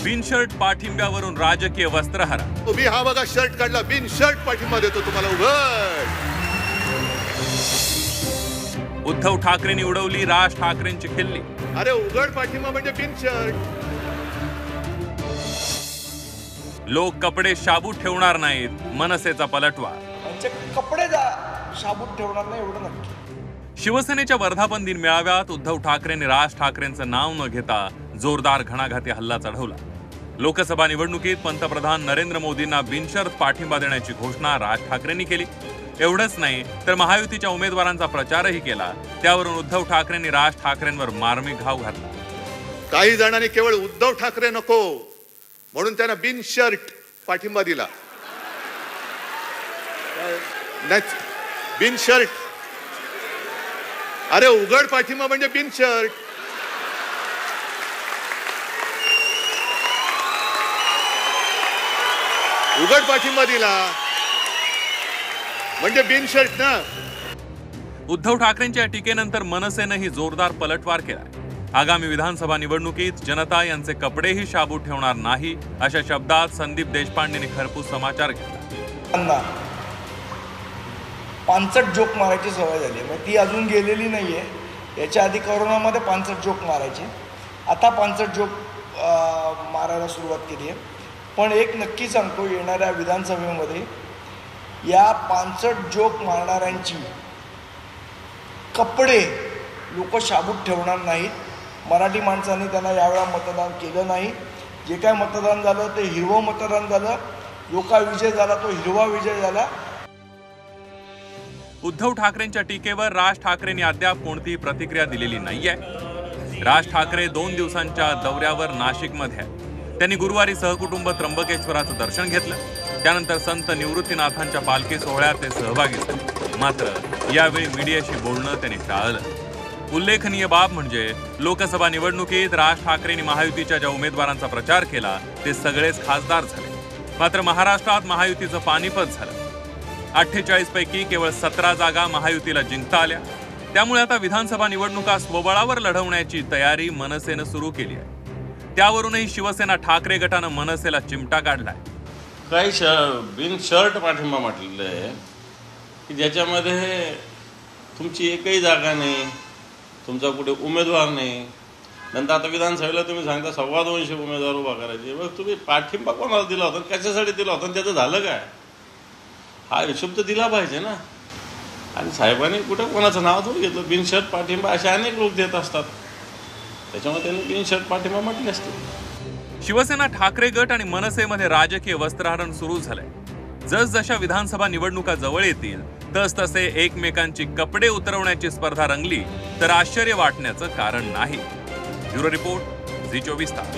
बिनशर्ट पाठिंब्यावरून राजकीय वस्त्रहरा। तुम्ही हा बघा शर्ट काढला, बिन शर्ट पाठिंबा देतो तुम्हाला उघड। उद्धव ठाकरेंनी उडवली राज ठाकरेंची खिल्ली। अरे उघड पाठिंबा म्हणजे बिन शर्ट। लोक कपडे शाबूत ठेवणार नाहीत, मनसेचा पलटवार। त्यांचे कपडे शाबूत ठेवणार नाही एवढं नक्की। शिवसेनेच्या वर्धापन दिन मेळाव्यात उद्धव ठाकरेंनी राज ठाकरेंचं नाव न घेता जोरदार घणाघाती हल्ला चढवला। लोकसभा निवडणुकीत पंतप्रधान नरेंद्र मोदींना बिनशर्त पाठिंबा देण्याची घोषणा राज ठाकरेंनी केली। एवढंच नाही तर महायुतीच्या उमेदवारांचा प्रचारही केला। त्यावरून उद्धव ठाकरेंनी राज ठाकरेंवर मार्मिक घाव घातला। काही जणांनी केवळ उद्धव ठाकरे नको म्हणून त्यांना बिन शर्ट पाठिंबा दिला। बिन शर्ट, अरे उघड पाठिंबा म्हणजे बिन शर्ट। उघड पाठिंबा दिला म्हणजे बिन शर्ट ना। उद्धव ठाकरेंच्या टीकेनंतर मनसेनेही जोरदार पलटवार केला। आगामी विधानसभा निवडणुकीत जनता यांचे कपडेही शाबूत ठेवणार नाही अशा शब्दात संदीप देशपांडेंनी खरपूस समाचार घेतला। पानसट जोक मारायची सवय झाली, मग ती अजून गेलेली नाहीये। याच्या आधी कोरोनामध्ये पानसट जोक मारायचे, आता पानसट जोक मारायला सुरुवात केली आहे। पण एक नक्की सांगतो, येणाऱ्या विधानसभेमध्ये या पानसट जोक मारणाऱ्यांची कपडे लोक शाबूत ठेवणार नाहीत। मराठी माणसांनी त्यांना यावेळा मतदान केलं नाही। जे काय मतदान झालं ते हिरवं मतदान झालं। जो काय विजय झाला तो हिरवा विजय झाला। उद्धव ठाकरेंच्या टीकेवर राज ठाकरेंनी अद्याप कोणतीही प्रतिक्रिया दिलेली नाहीये। राज ठाकरे 2 दिवसांच्या दौऱ्यावर नाशिकमध्ये आहेत। त्यांनी गुरुवारी सहकुटुंब त्र्यंबकेश्वराचं दर्शन घेतलं। त्यानंतर संत निवृत्तीनाथांच्या पालखी सोहळ्यात ते सहभागी झाले। मात्र यावेळी मीडियाशी बोलणं त्यांनी टाळलं। उल्लेखनीय बाब म्हणजे लोकसभा निवडणुकीत राज ठाकरेंनी महायुतीच्या ज्या उमेदवारांचा प्रचार केला ते सगळेच खासदार झाले। मात्र महाराष्ट्रात महायुतीचं पानिपत झालं। 48 पैकी केवळ 17 जागा महायुतीला जिंकता आल्या। त्यामुळे आता विधानसभा निवडणुका स्वबळावर लढवण्याची तयारी मनसेनं सुरू केली आहे। त्यावरूनही शिवसेना ठाकरे गटानं मनसेला चिमटा काढलाय। काही बिन शर्ट पाठिंबा म्हटलेलं आहे की ज्याच्यामध्ये तुमची एकही जागा नाही, तुमचा कुठे उमेदवार नाही। नंतर आता विधानसभेला तुम्ही सांगता 225 उमेदवार उभा करायचे, मग तुम्ही पाठिंबा कोणाला दिला होता, कशासाठी दिला होता, त्याचं झालं काय? हा हिशोब तर दिला पाहिजे ना। आणि साहेबांनी कुठं कोणाचं नाव थोडं घेतलं। बिनशर्ट पाठिंबा असे अनेक लोक देत असतात, त्याच्यामुळे त्यांनी बिनशर्ट पाठिंबा म्हटले असते। शिवसेना ठाकरे गट आणि मनसेमध्ये राजकीय वस्त्रहरण सुरू झालंय। जसजशा विधानसभा निवडणुका जवळ येतील तसतसे एकमेकांची कपडे उतरवण्याची स्पर्धा रंगली तर आश्चर्य वाटण्याचं कारण नाही। ब्युरो रिपोर्ट, झी 24 तास।